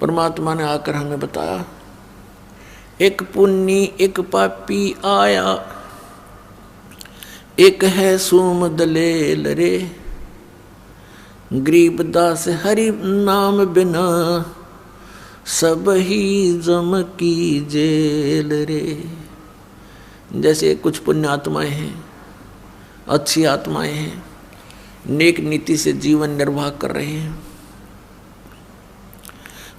परमात्मा ने आकर हमें बताया, एक पुण्य एक पापी आया, एक है सूम दलेल रे, गरीबदास हरि नाम बिना सब ही जम की जेल रे। जैसे कुछ पुण्य आत्माएं हैं, अच्छी आत्माएं हैं, नेक नीति से जीवन निर्वाह कर रहे हैं,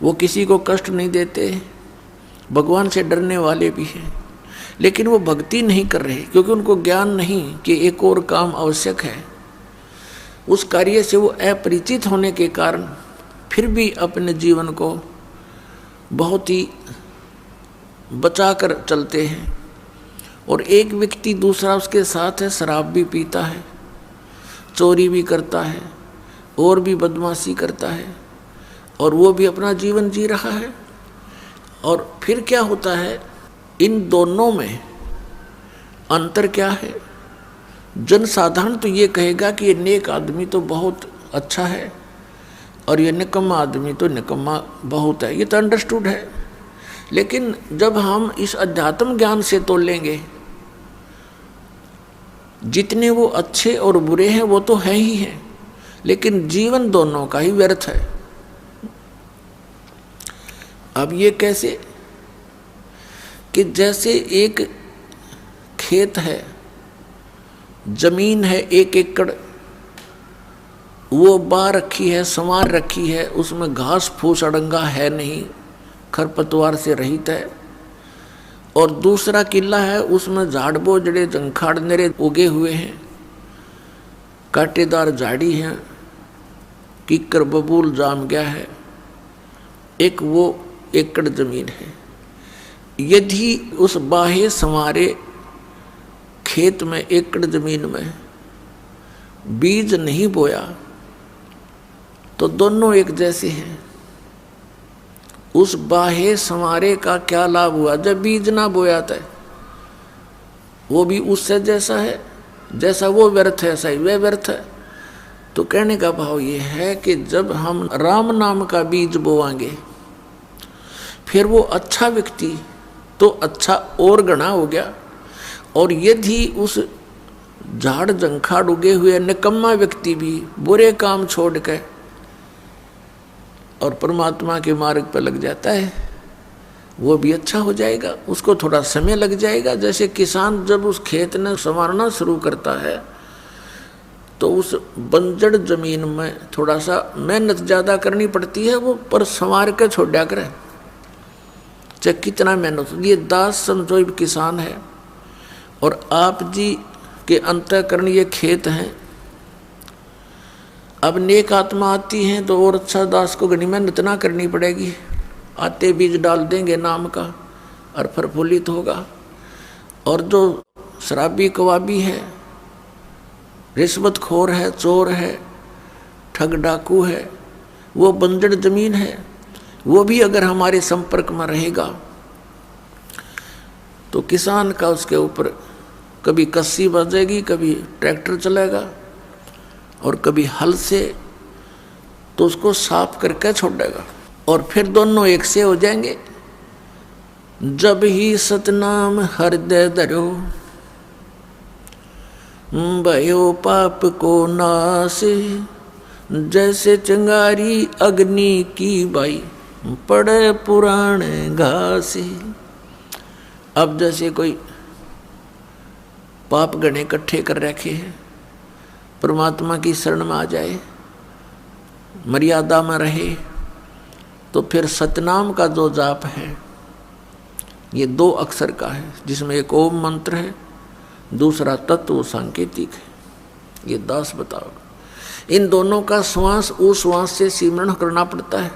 वो किसी को कष्ट नहीं देते, भगवान से डरने वाले भी हैं, लेकिन वो भक्ति नहीं कर रहे क्योंकि उनको ज्ञान नहीं कि एक और काम आवश्यक है। उस कार्य से वो अपरिचित होने के कारण फिर भी अपने जीवन को बहुत ही बचा कर चलते हैं। और एक व्यक्ति दूसरा उसके साथ है, शराब भी पीता है, चोरी भी करता है, और भी बदमाशी करता है, और वो भी अपना जीवन जी रहा है। और फिर क्या होता है, इन दोनों में अंतर क्या है? जनसाधारण तो ये कहेगा कि ये नेक आदमी तो बहुत अच्छा है और ये निकम्मा आदमी तो निकम्मा बहुत है, ये तो अंडरस्टूड है। लेकिन जब हम इस अध्यात्म ज्ञान से तोलेंगे, जितने वो अच्छे और बुरे हैं वो तो हैं ही हैं, लेकिन जीवन दोनों का ही व्यर्थ है। अब ये कैसे कि जैसे एक खेत है, जमीन है 1 एकड़, वो बा रखी है, संवार रखी है, उसमें घास फूस अड़ंगा है नहीं, खरपतवार से रहित है। और दूसरा किला है, उसमें झाड़ बोझड़े जंखाड़ नेरे उगे हुए हैं, कांटेदार झाड़ी हैं, किक्कर बबूल जाम गया है। एक वो एकड़ जमीन है। यदि उस बाहे संवारे खेत में एकड़ जमीन में बीज नहीं बोया तो दोनों एक जैसे हैं। उस बाहे संवारे का क्या लाभ हुआ जब बीज ना बोया था? वो भी उससे जैसा है, जैसा वो व्यर्थ है ऐसा ही वह व्यर्थ है। तो कहने का भाव ये है कि जब हम राम नाम का बीज बोवांगे फिर वो अच्छा व्यक्ति तो अच्छा और गणा हो गया। और यदि उस झाड़ जंखाड़ उगे हुए निकम्मा व्यक्ति भी बुरे काम छोड़ के और परमात्मा के मार्ग पर लग जाता है, वो भी अच्छा हो जाएगा। उसको थोड़ा समय लग जाएगा। जैसे किसान जब उस खेत ने संवारना शुरू करता है तो उस बंजर जमीन में थोड़ा सा मेहनत ज़्यादा करनी पड़ती है, वो पर संवार के छोड़ दिया करे, चाहे कितना मेहनत। ये दास समझो किसान है और आप जी के अंतःकरण ये खेत हैं। अब नेक आत्मा आती हैं तो और अच्छा दास को घनी मेहनत ना करनी पड़ेगी, आते बीज डाल देंगे नाम का और प्रफुल्लित होगा। और जो शराबी कवाबी है, रिश्वतखोर है, चोर है, ठग डाकू है, वो बंजर जमीन है, वो भी अगर हमारे संपर्क में रहेगा तो किसान का उसके ऊपर कभी कस्सी बजेगी, कभी ट्रैक्टर चलेगा और कभी हल से, तो उसको साफ करके छोड़ देगा और फिर दोनों एक से हो जाएंगे। जब ही सतनाम हृदय धरो भयो पाप को नाश, जैसे चिंगारी अग्नि की बाई पड़े पुराने घास। अब जैसे कोई पाप गणे इकट्ठे कर रखे हैं, परमात्मा की शरण में आ जाए, मर्यादा में रहे, तो फिर सतनाम का जो जाप है ये 2 अक्षर का है, जिसमें एक ओम मंत्र है, दूसरा तत्व सांकेतिक है। ये दास बताओ, इन दोनों का श्वास उस श्वास से सिमरण करना पड़ता है।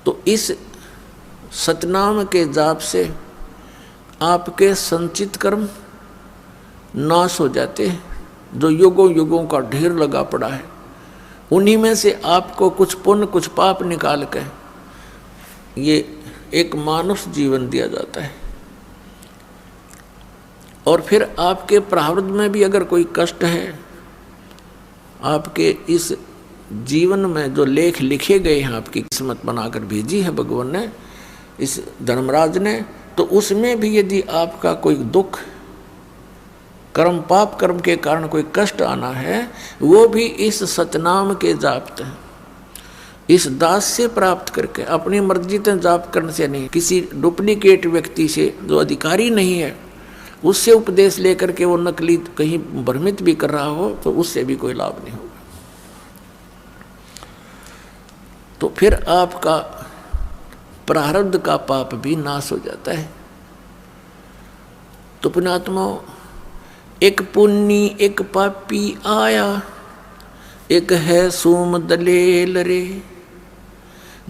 तो इस सतनाम के जाप से आपके संचित कर्म नाश हो जाते हैं, जो युगों युगों का ढेर लगा पड़ा है। उन्हीं में से आपको कुछ पुण्य कुछ पाप निकाल कर ये एक मानुष जीवन दिया जाता है। और फिर आपके प्रारब्ध में भी अगर कोई कष्ट है, आपके इस जीवन में जो लेख लिखे गए हैं, आपकी किस्मत बनाकर भेजी है भगवान ने, इस धर्मराज ने, तो उसमें भी यदि आपका कोई दुख, कर्म, पाप कर्म के कारण कोई कष्ट आना है, वो भी इस सतनाम के जाप, इस दास से प्राप्त करके, अपनी मर्जी से जाप करने से नहीं, किसी डुप्लीकेट व्यक्ति से जो अधिकारी नहीं है उससे उपदेश लेकर के वो नकली कहीं भ्रमित भी कर रहा हो तो उससे भी कोई लाभ नहीं होगा। तो फिर आपका प्रारब्ध का पाप भी नाश हो जाता है। तो पुण्यात्मा, एक पुण्य एक पापी आया, एक है सोम दलेल रे,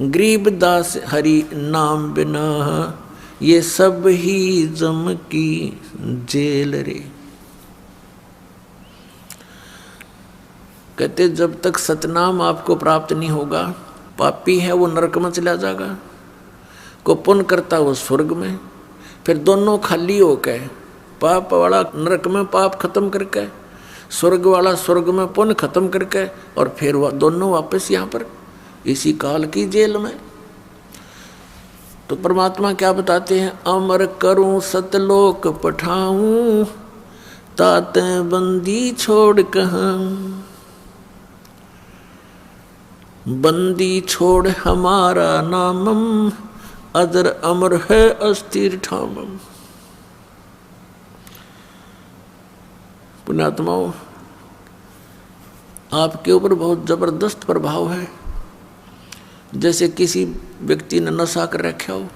गरीब दास हरि नाम बिना, ये सब ही जम की जेल रे। कहते जब तक सतनाम आपको प्राप्त नहीं होगा, पापी है वो नरक में चला जाएगा, को पुण्य करता वो स्वर्ग में, फिर दोनों खाली हो गए, पाप वाला नरक में पाप खत्म करके, स्वर्ग वाला स्वर्ग में पुण्य खत्म करके, और फिर वह दोनों वापस यहाँ पर इसी काल की जेल में। तो परमात्मा क्या बताते हैं, अमर करूं सतलोक पठाऊं, तात बंदी छोड़ कहां, बंदी छोड़ हमारा नामम, अजर अमर है अस्थिर ठामम। पुण्यात्माओं, आपके ऊपर बहुत जबरदस्त प्रभाव है। जैसे किसी व्यक्ति ने नशा कर रखा हो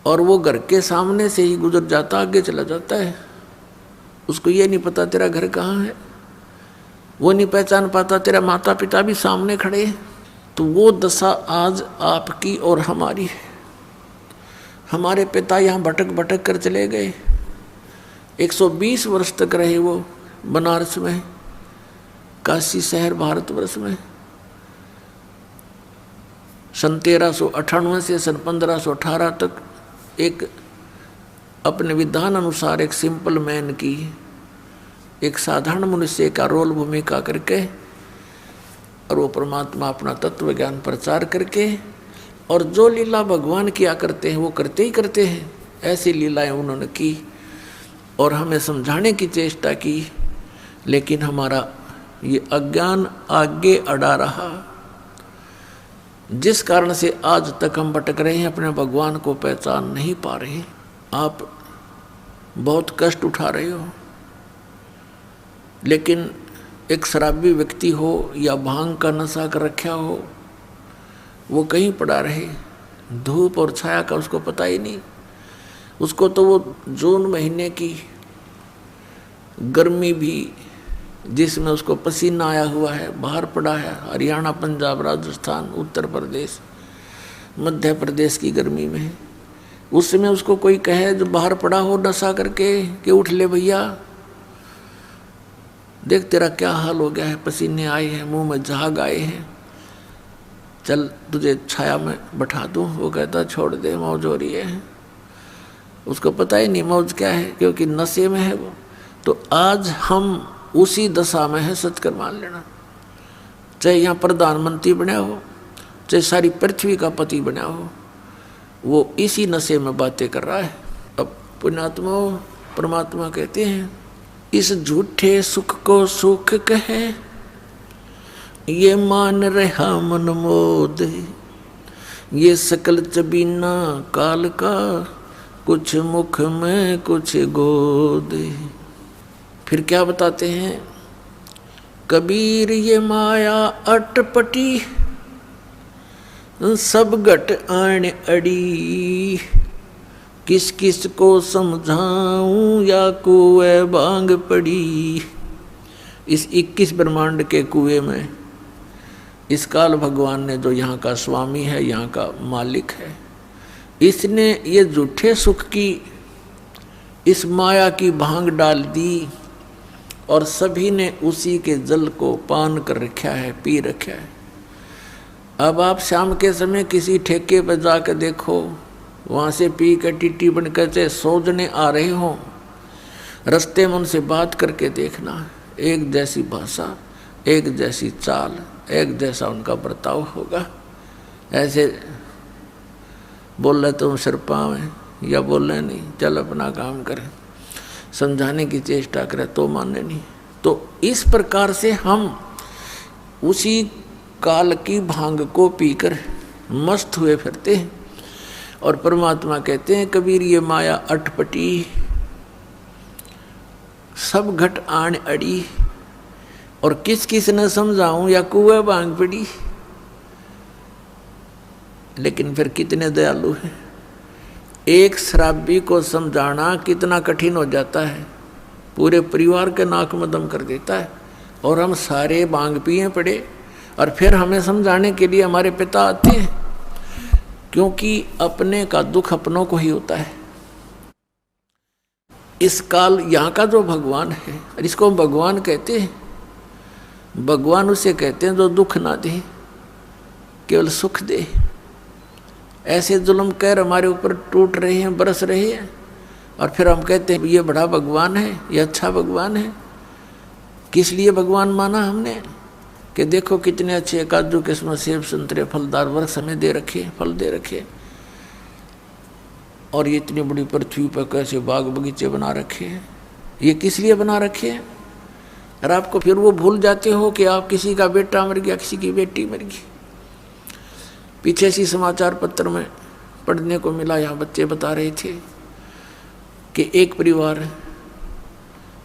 और वो घर के सामने से ही गुजर जाता, आगे चला जाता है, उसको ये नहीं पता तेरा घर कहाँ है, वो नहीं पहचान पाता तेरा माता पिता भी सामने खड़े हैं। तो वो दशा आज आपकी और हमारी है। हमारे पिता यहाँ भटक भटक कर चले गए, 120 वर्ष तक रहे वो बनारस में, काशी शहर भारतवर्ष में। सन 1398 से सन 1518 तक एक अपने विधान अनुसार एक सिंपल मैन की, एक साधारण मनुष्य का रोल भूमिका करके, और वो परमात्मा अपना तत्व ज्ञान प्रचार करके, और जो लीला भगवान किया करते हैं वो करते ही करते हैं। ऐसी लीलाएं उन्होंने की और हमें समझाने की चेष्टा की, लेकिन हमारा ये अज्ञान आगे अड़ा रहा, जिस कारण से आज तक हम भटक रहे हैं, अपने भगवान को पहचान नहीं पा रहे। आप बहुत कष्ट उठा रहे हो, लेकिन एक शराबी व्यक्ति हो या भांग का नशा कर रखा हो, वो कहीं पड़ा रहे, धूप और छाया का उसको पता ही नहीं। उसको तो वो जून महीने की गर्मी भी, जिसमें उसको पसीना आया हुआ है, बाहर पड़ा है, हरियाणा, पंजाब, राजस्थान, उत्तर प्रदेश, मध्य प्रदेश की गर्मी में, उसमें उसको कोई कहे जो बाहर पड़ा हो नशा करके कि उठ ले भैया, देख तेरा क्या हाल हो गया है, पसीने आए हैं, मुंह में झाग आए हैं, चल तुझे छाया में बैठा दूं। वो कहता छोड़ दे, मौज हो रही है। उसको पता ही नहीं मौज क्या है, क्योंकि नशे में है वो। तो आज हम उसी दशा में है, सच कर मान लेना। चाहे यहाँ प्रधानमंत्री बना हो, चाहे सारी पृथ्वी का पति बना हो, वो इसी नशे में बातें कर रहा है। अब पुण्यात्मा परमात्मा कहते हैं, इस झूठे सुख को सुख कहे, ये मान रहा मन मोद, ये सकल चबीना काल का, कुछ मुख में कुछ गोद। फिर क्या बताते हैं, कबीर ये माया अटपटी, सब घट आण अड़ी, किस किस को समझाऊं या कुएं भांग पड़ी। इस 21 ब्रह्मांड के कुएं में इस काल भगवान ने, जो यहाँ का स्वामी है, यहाँ का मालिक है, इसने ये झूठे सुख की इस माया की भांग डाल दी, और सभी ने उसी के जल को पान कर रखा है, पी रखा है। अब आप शाम के समय किसी ठेके पर जाकर देखो, वहाँ से पी कर टीटी बन कर चाहे 100 जने आ रहे हों, रास्ते में उनसे बात करके देखना, एक जैसी भाषा, एक जैसी चाल, एक जैसा उनका बर्ताव होगा। ऐसे बोल रहे तुम सिर पाँव है या बोल रहे नहीं, चल अपना काम करें, समझाने की चेष्टा करें तो माने नहीं। तो इस प्रकार से हम उसी काल की भांग को पीकर मस्त हुए फिरते हैं। और परमात्मा कहते हैं कबीर ये माया अटपटी, सब घट आन अड़ी, और किस किस न समझाऊं या कुएं भांग पड़ी। लेकिन फिर कितने दयालु हैं। एक शराबी को समझाना कितना कठिन हो जाता है, पूरे परिवार के नाक में दम कर देता है। और हम सारे भांग पिए पड़े, और फिर हमें समझाने के लिए हमारे पिता आते हैं, क्योंकि अपने का दुख अपनों को ही होता है। इस काल यहाँ का जो भगवान है, इसको हम भगवान कहते हैं। भगवान उसे कहते हैं जो दुख ना दे, केवल सुख दे। ऐसे जुल्म कहर हमारे ऊपर टूट रहे हैं, बरस रहे हैं, और फिर हम कहते हैं ये बड़ा भगवान है, ये अच्छा भगवान है। किस लिए भगवान माना हमने कि देखो कितने अच्छे काजू किस्मत सेब संतरे फलदार वृक्ष हमें दे रखे, फल दे रखे, और ये इतनी बड़ी पृथ्वी पर कैसे बाग बगीचे बना रखे हैं। ये किस लिए बना रखे हैं? और आपको फिर वो भूल जाते हो कि आप किसी का बेटा मर गया, किसी की बेटी मर गई। पीछे सी समाचार पत्र में पढ़ने को मिला, यहाँ बच्चे बता रहे थे कि एक परिवार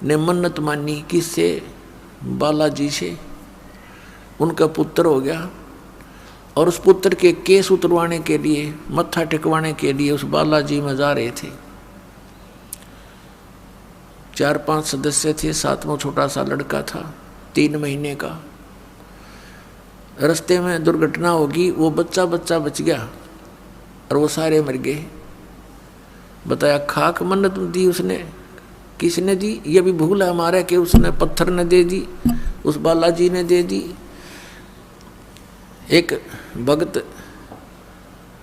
ने मन्नत मानी किससे, बालाजी से। उनका पुत्र हो गया, और उस पुत्र के केस उतरवाने के लिए, मत्था टेकवाने के लिए उस बालाजी में जा रहे थे। 4-5 सदस्य थे, 7वां छोटा सा लड़का था 3 महीने का। रास्ते में दुर्घटना होगी, वो बच्चा बच गया और वो सारे मर गए। बताया खाक मन्नत दी उसने, किसने दी? ये भी भूल है हमारा कि उसने पत्थर ने दे दी, उस बालाजी ने दे दी। एक भगत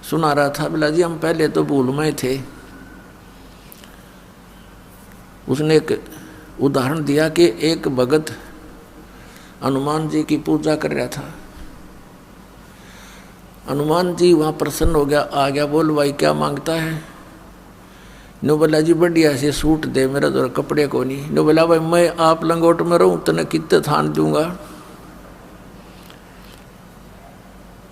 सुना रहा था, बोला जी हम पहले तो भूल में थे। उसने एक उदाहरण दिया कि एक भगत हनुमान जी की पूजा कर रहा था। हनुमान जी वहाँ प्रसन्न हो गया, आ गया, बोल भाई क्या मांगता है? नो बोला जी बढ़िया से सूट दे, मेरा तो कपड़े को नहीं। नो बोला भाई मैं आप लंगोट में रहूँ तने कितने थान दूंगा।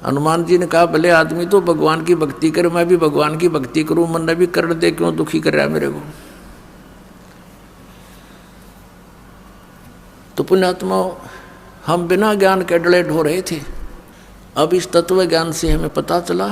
हनुमान जी ने कहा भले आदमी तो भगवान की भक्ति करे, मैं भी भगवान की भक्ति करूँ, मन भी कर दे, क्यों दुखी कर रहा है मेरे को। तो पुण्यात्मा हम बिना ज्ञान के डले ढो रहे थे। अब इस तत्व ज्ञान से हमें पता चला